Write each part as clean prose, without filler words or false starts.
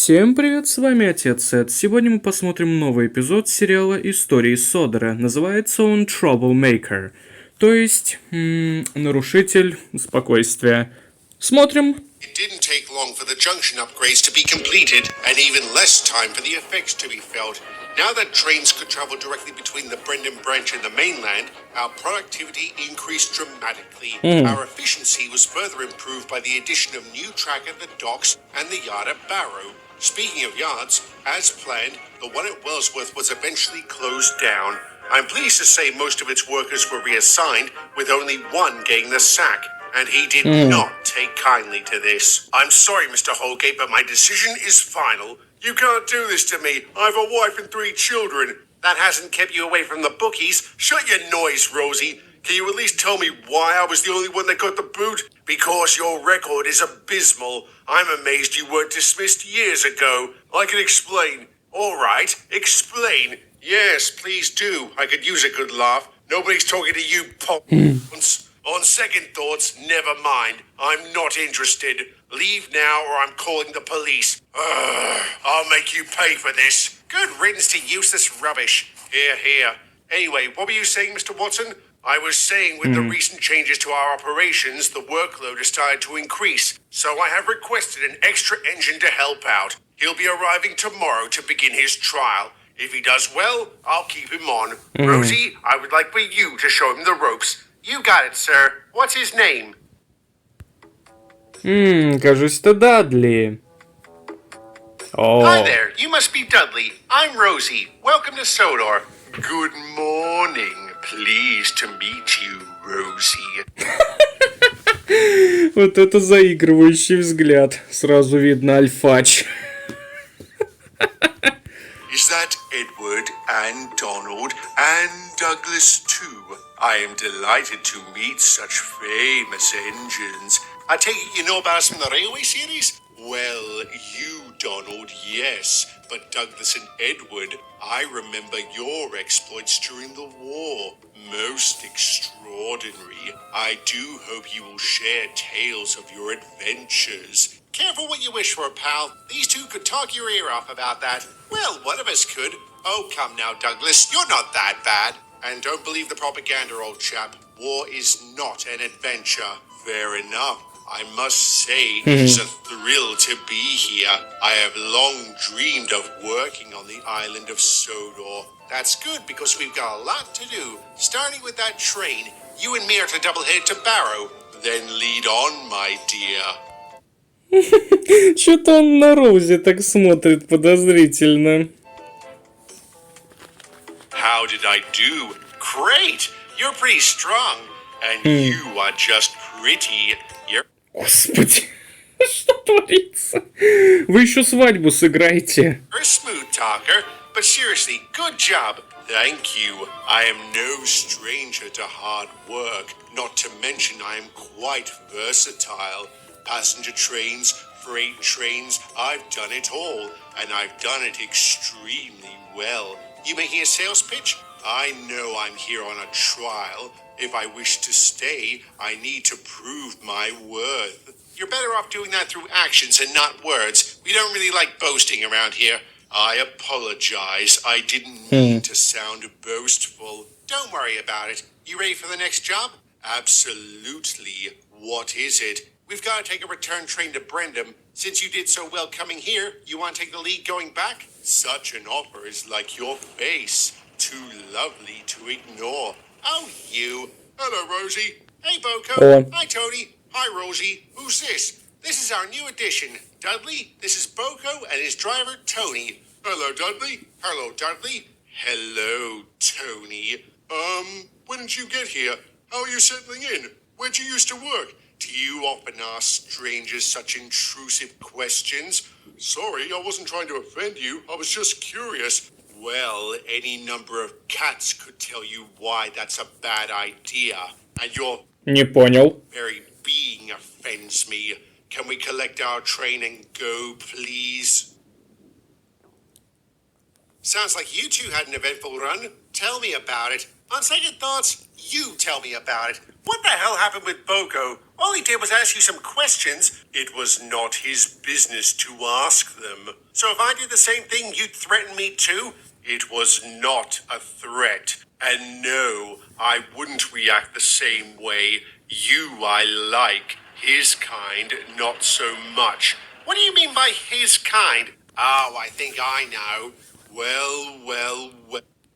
Всем привет, с вами Отец Сет. Сегодня мы посмотрим новый эпизод сериала «Истории Содера». Называется он «Troublemaker», то есть нарушитель спокойствия. Смотрим. It didn't take long for the junction upgrades to be completed, and even less time for the effects to be felt. Now that trains could travel directly between the Brendan branch and the mainland, our productivity increased dramatically. Our efficiency was further improved by the addition of new track at the docks and the yard at Barrow. Speaking of yards, as planned, the one at Wellsworth was eventually closed down. I'm pleased to say most of its workers were reassigned, with only one getting the sack. And he did not take kindly to this. I'm sorry, Mr. Holgate, but my decision is final. You can't do this to me. I have a wife and 3 children. That hasn't kept you away from the bookies. Shut your noise, Rosie. Can you at least tell me why I was the only one that got the boot? Because your record is abysmal. I'm amazed you weren't dismissed years ago. I can explain. All right, explain. Yes, please do. I could use a good laugh. Nobody's talking to you, pop. On second thoughts, never mind. I'm not interested. Leave now or I'm calling the police. I'll make you pay for this. Good riddance to useless rubbish. Here. Anyway, what were you saying, Mr. Watson? I was saying with the recent changes to our operations, the workload has started to increase. So I have requested an extra engine to help out. He'll be arriving tomorrow to begin his trial. If he does well, I'll keep him on. Rosie, I would like for you to show him the ropes. You got it, sir. What's his name? Кажется, это Дадли. Hi there. You must be Dudley. I'm Rosie. Welcome to Sodor. Good morning. Pleased to meet you, Rosie. Вот это заигрывающий взгляд. Сразу видно альфач. Is that Edward and Donald and Douglas too? I am delighted to meet such famous engines. I take it you know about us from the railway series? Well, you, Donald, yes. But Douglas and Edward, I remember your exploits during the war. Most extraordinary. I do hope you will share tales of your adventures. Careful what you wish for, pal. These two could talk your ear off about that. Well, one of us could. Oh, come now, Douglas. You're not that bad. And don't believe the propaganda, old chap. War is not an adventure. Fair enough. I must say, it's a thrill to be here. I have long dreamed of working on the island of Sodor. That's good, because we've got a lot to do. Starting with that train, you and me are to doublehead to Barrow. Then lead on, my dear. Что-то он на Роузи так смотрит подозрительно. How did I do? Great! You're pretty strong. And you are just pretty. You're... Господи, что творится? Вы еще свадьбу сыграете. You're a smooth talker, but seriously, good job. Thank you. I am no stranger to hard work. Not to mention I am quite versatile. Passenger trains, freight trains, I've done it all. And I've done it extremely well. You making a sales pitch? I know I'm here on a trial. If I wish to stay, I need to prove my worth. You're better off doing that through actions and not words. We don't really like boasting around here. I apologize. I didn't mean to sound boastful. Don't worry about it. You ready for the next job? Absolutely. What is it? We've got to take a return train to Brendam. Since you did so well coming here, you want to take the lead going back? Such an offer is like your face. Too lovely to ignore. Oh, you. Hello, Rosie. Hey, Boko. Hi, Tony. Hi, Rosie. Who's this? This is our new addition. Dudley, this is Boko and his driver, Tony. Hello, Dudley. Hello, Dudley. Hello, Tony. When did you get here? How are you settling in? Where'd you used to work? Do you often ask strangers such intrusive questions? Sorry, I wasn't trying to offend you. I was just curious. Well, any number of cats could tell you why that's a bad idea. And your Не понял. very being offends me. Can we collect our train and go, please? Sounds like you two had an eventful run. Tell me about it. On second thoughts, you tell me about it. What the hell happened with Boko? All he did was ask you some questions. It was not his business to ask them. So if I did the same thing, you'd threaten me too? It was not a threat. And no, I wouldn't react the same way. You I like. His kind, not so much. What do you mean by his kind? Oh, I think I know. Well.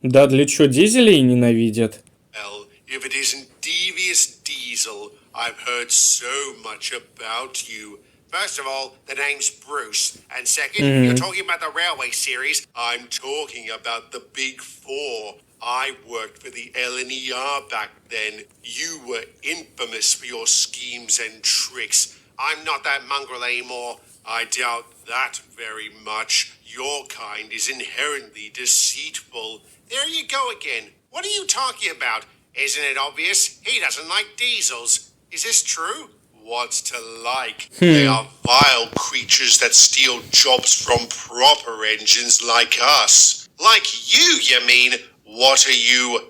Дадли что, дизелей ненавидит? Well, if it isn't Devious Diesel, I've heard so much about you. First of all, the name's Bruce. And second, you're talking about the Railway series. I'm talking about the Big Four. I worked for the LNER back then. You were infamous for your schemes and tricks. I'm not that mongrel anymore. I doubt that very much. Your kind is inherently deceitful. There you go again. What are you talking about? Isn't it obvious? He doesn't like diesels. Is this true? What's to like? They are vile creatures that steal jobs from proper engines like us. Like you mean? What are you?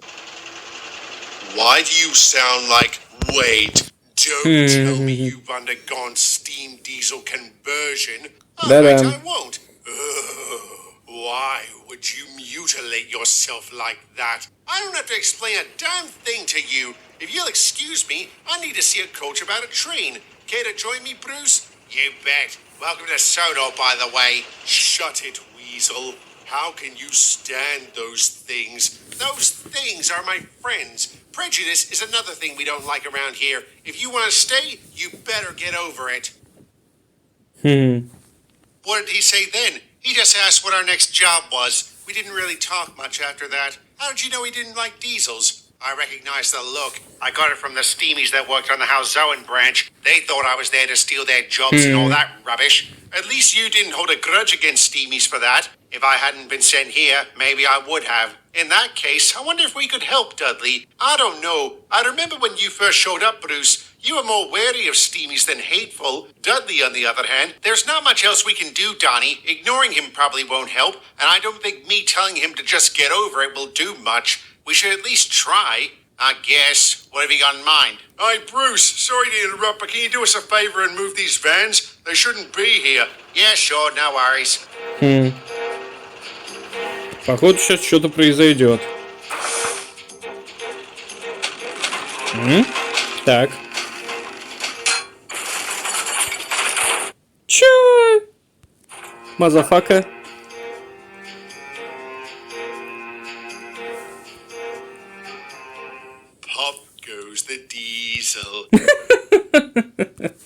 Why do you sound like... Wait, don't tell me you've undergone steam diesel conversion. Alright, I won't. Why would you mutilate yourself like that? I don't have to explain a damn thing to you. If you'll excuse me, I need to see a coach about a train. Care to join me, Bruce? You bet. Welcome to Sodor, by the way. Shut it, Weasel. How can you stand those things? Those things are my friends. Prejudice is another thing we don't like around here. If you want to stay, you better get over it. What did he say then? He just asked what our next job was. We didn't really talk much after that. How did you know he didn't like diesels? I recognize the look. I got it from the steamies that worked on the Halzoan branch. They thought I was there to steal their jobs and all that rubbish. At least you didn't hold a grudge against steamies for that. If I hadn't been sent here, maybe I would have. In that case, I wonder if we could help, Dudley. I don't know. I remember when you first showed up, Bruce. You were more wary of steamies than hateful. Dudley, on the other hand, there's not much else we can do, Donnie. Ignoring him probably won't help, and I don't think me telling him to just get over it will do much. We should at least try, I guess. What have you got in mind? Hi, Bruce. Sorry to interrupt, but can you do us a favor and move these vans? They shouldn't be here. Yeah, sure, no worries. Походу, сейчас что-то произойдет. Так. Чё? Мазафака. Pop goes the diesel.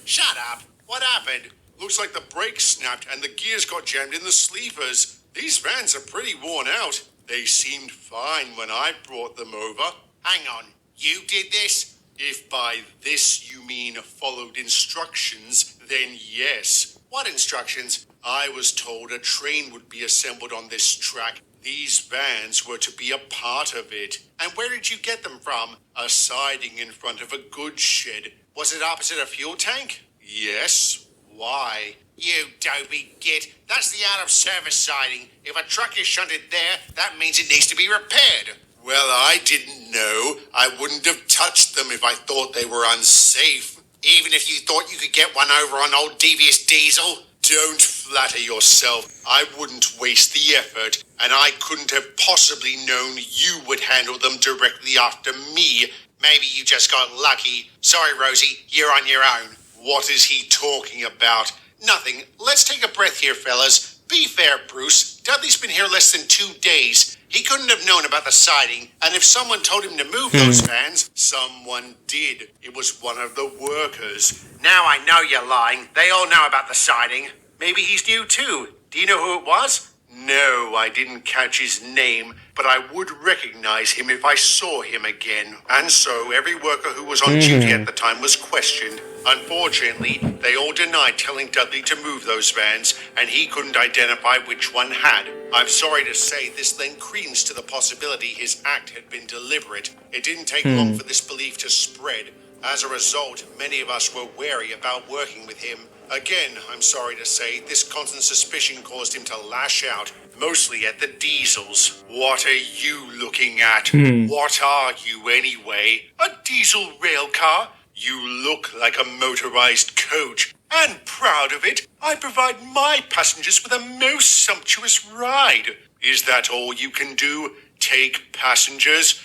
Shut up. What happened? Looks like the brakes snapped and the gears got jammed in the sleepers. These vans are pretty worn out. They seemed fine when I brought them over. Hang on. You did this? If by this you mean followed instructions, then yes. What instructions? I was told a train would be assembled on this track. These vans were to be a part of it. And where did you get them from? A siding in front of a goods shed. Was it opposite a fuel tank? Yes. Why? You dopey git. That's the out-of-service siding. If a truck is shunted there, that means it needs to be repaired. Well, I didn't know. I wouldn't have touched them if I thought they were unsafe. Even if you thought you could get one over on old Devious Diesel? Don't flatter yourself. I wouldn't waste the effort, and I couldn't have possibly known you would handle them directly after me. Maybe you just got lucky. Sorry, Rosie, you're on your own. What is he talking about? Nothing. Let's take a breath here, fellas. Be fair, Bruce. Dudley's been here less than 2 days. He couldn't have known about the siding, and if someone told him to move those vans, someone did. It was one of the workers. Now I know you're lying. They all know about the siding. Maybe he's new too. Do you know who it was? No, I didn't catch his name, but I would recognize him if I saw him again. And so every worker who was on duty at the time was questioned. Unfortunately, they all denied telling Dudley to move those vans, and he couldn't identify which one had. I'm sorry to say this lent credence to the possibility his act had been deliberate. It didn't take long for this belief to spread. As a result, many of us were wary about working with him. Again, I'm sorry to say, this constant suspicion caused him to lash out, mostly at the diesels. What are you looking at? What are you anyway? A diesel rail car? You look like a motorized coach. And proud of it, I provide my passengers with a most sumptuous ride. Is that all you can do? Take passengers?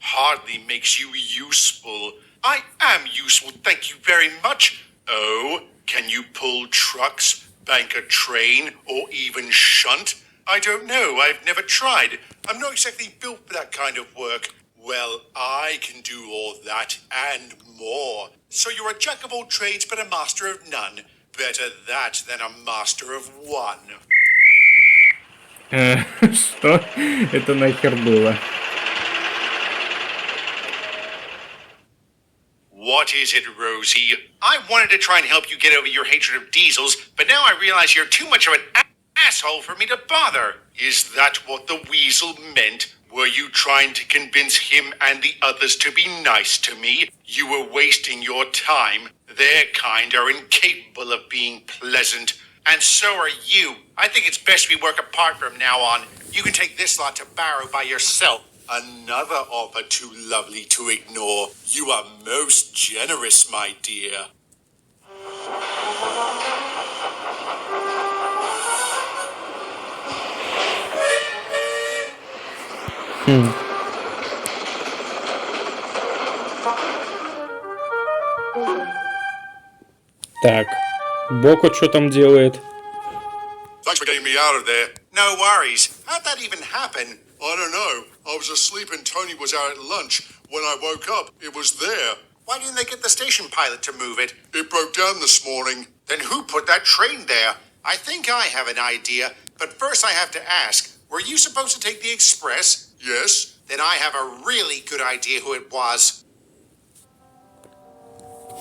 Hardly makes you useful. I am useful, thank you very much. Oh, can you pull trucks, bank a train, or even shunt? I don't know, I've never tried. I'm not exactly built for that kind of work. Well, I can do all that and more. So you're a jack of all trades but a master of none. Better that than a master of one. Что это нахер было? What is it, Rosie? I wanted to try and help you get over your hatred of diesels, but now I realize you're too much of an asshole for me to bother. Is that what the weasel meant? Were you trying to convince him and the others to be nice to me? You were wasting your time. Their kind are incapable of being pleasant. And so are you. I think it's best we work apart from now on. You can take this lot to Barrow by yourself. Another offer too lovely to ignore. You are most generous, my dear. Так, Боко что там делает? Thanks for getting me out of there. No worries. How'd that even happen? I don't know. I was asleep and Tony was out at lunch. When I woke up, it was there. Why didn't they get the station pilot to move it? It broke down this morning. Then who put that train there? I think I have an idea, but first I have to ask. Were you supposed to take the express? Yes. Then I have a really good idea who it was.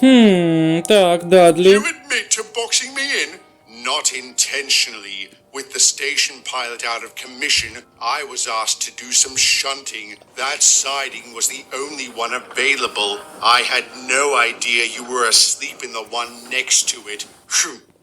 Так, Дадли. You admit to boxing me in? Not intentionally. With the station pilot out of commission, I was asked to do some shunting. That siding was the only one available. I had no idea you were asleep in the one next to it.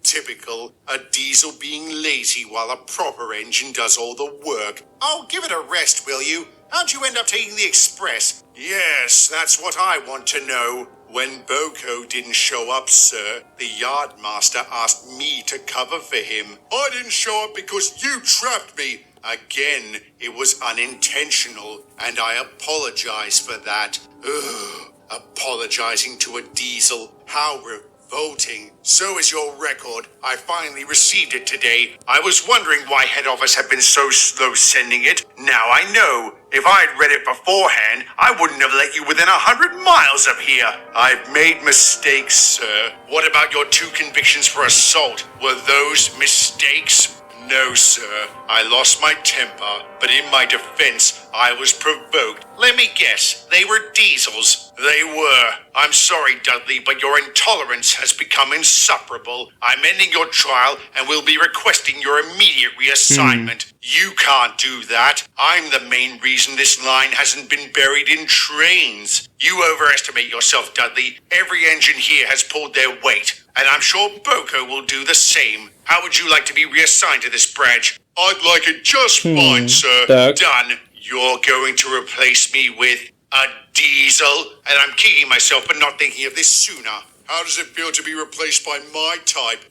Typical. A diesel being lazy while a proper engine does all the work. Oh, give it a rest, will you? How'd you end up taking the express? Yes, that's what I want to know. When Boko didn't show up, sir, the yardmaster asked me to cover for him. I didn't show up because you trapped me. Again, it was unintentional, and I apologize for that. Ugh, apologizing to a diesel. How revolting. So is your record. I finally received it today. I was wondering why head office had been so slow sending it. Now I know. If I'd read it beforehand, I wouldn't have let you within 100 miles of here. I've made mistakes, sir. What about your 2 convictions for assault? Were those mistakes? No, sir. I lost my temper, but in my defense, I was provoked. Let me guess, they were diesels. They were. I'm sorry, Dudley, but your intolerance has become insufferable. I'm ending your trial and will be requesting your immediate reassignment. You can't do that. I'm the main reason this line hasn't been buried in trains. You overestimate yourself, Dudley. Every engine here has pulled their weight, and I'm sure Boko will do the same. How would you like to be reassigned to this branch? I'd like it just fine, sir. Так. Done. You're going to replace me with a diesel? And I'm kicking myself for not thinking of this sooner. How does it feel to be replaced by my type?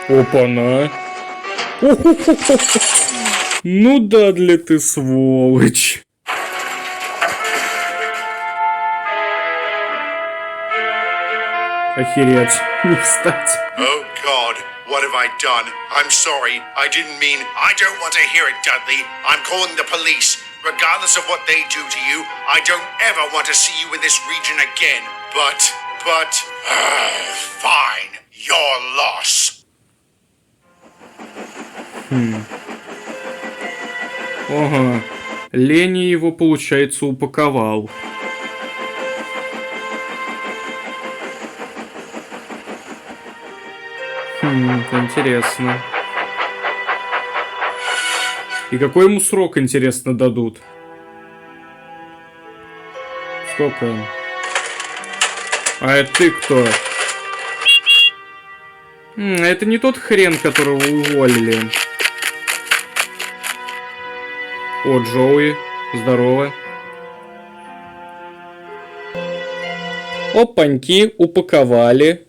Опа-на. Ну, Дадли, ты сволочь. Охереть. Не встать. Oh, God. What have I done? I'm sorry. I didn't mean... I don't want to hear it, Dudley. I'm calling the police. Regardless of what they do to you, I don't ever want to see you in this region again. But... fine. Your loss. Ага. Лени его, получается, упаковал. Интересно. И какой ему срок, интересно, дадут? Сколько? А это ты кто? Это не тот хрен, которого уволили. О, Джоуи, здорово. Опаньки, упаковали.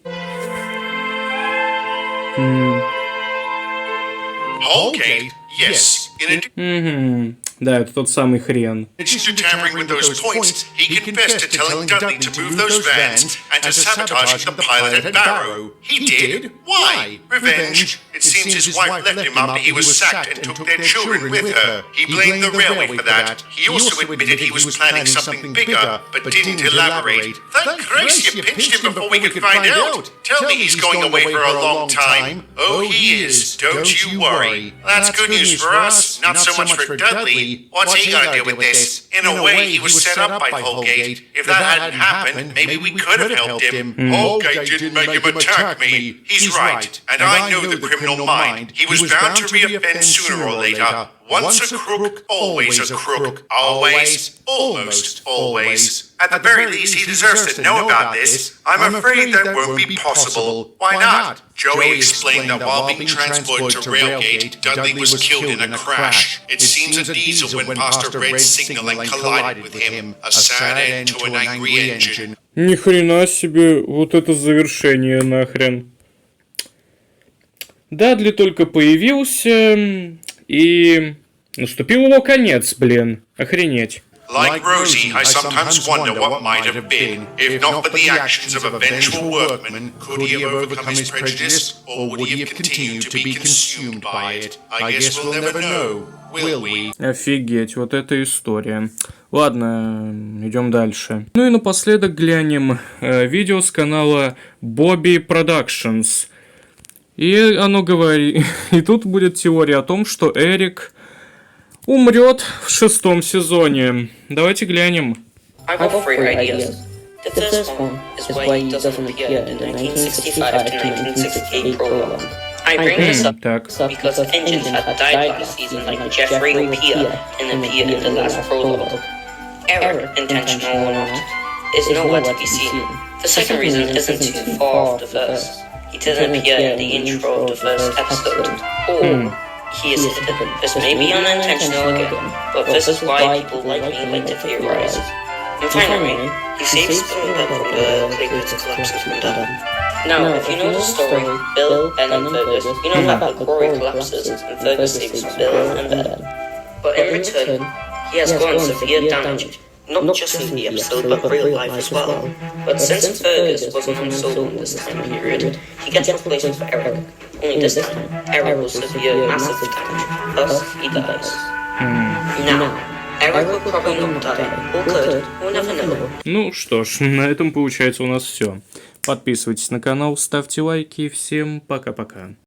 Holgate, yes. In Да, это тот самый хрен. addition to tampering with those points, he confessed to telling Dudley to move those vans and to sabotaging the pilot at Barrow. He did? Why? Revenge. It seems his wife left him after he was sacked and took their children with her. He blamed the railway for that. He also admitted he was planning something bigger, but didn't elaborate. Thank Christ you pinched him before we could find out. Tell me he's going away for a long time. Oh, he is. Don't you worry. That's good news for us, not so much for Dudley. What's he gonna do with this? In a way, he was set up by Holgate. If that hadn't happened, maybe we could have helped him. Holgate didn't make him attack me. He's right, and I know the criminal mind. He was bound to reoffend sooner or later. Once a crook, always a crook. Always, almost always. At the very least, he deserves to know about this. I'm afraid that won't be possible. Why not? Joey explained that while being transported to Railgate, Dudley was killed in a crash. It seems a diesel went past a red signal and collided with him. A sad end to an angry engine. Ни хрена себе, вот это завершение нахрен. Дадли только появился, и наступил его конец, блин. Охренеть. Like Rosie, I sometimes wonder what might have been. If not for the actions of a vengeful workman, could he have overcome his prejudice, or would he have continued to be consumed by it? I guess we'll never know, will we? Офигеть, вот эта история. Ладно, идем дальше. Ну и напоследок глянем видео с канала Bobby Productions. И оно говорит... И тут будет теория о том, что Эрик умрет в 6-м сезоне. Давайте глянем. I have three ideas. The first one is why he doesn't appear in the 1965 to 1968 prologue. I bring this up Так. because engines had died last season like Jeffrey or Pia and appeared in the last prologue. Eric, intentional or not, is nowhere to be seen. The second reason isn't too far off the first. He didn't appear in the intro of the first episode. Or he is hidden. This may be unintentional again, but this is why people like me like to theorize. And finally, he saves Spoonbell from the Clayton collapses window. Now, if you know the story, Bill, Ben, and Fergus, you know that the quarry collapses and Fergus saves Bill and Ben. But in return, he has gone severe damage, not just in the episode, but real life as well. But since Fergus wasn't on solo in this time period, he gets replaced with Eric. Only this time, Eric will severe massive damage, thus he dies. Now, Eric will probably not die, or could, we'll never know. Ну что ж, на этом получается у нас все. Подписывайтесь на канал, ставьте лайки. Всем пока-пока.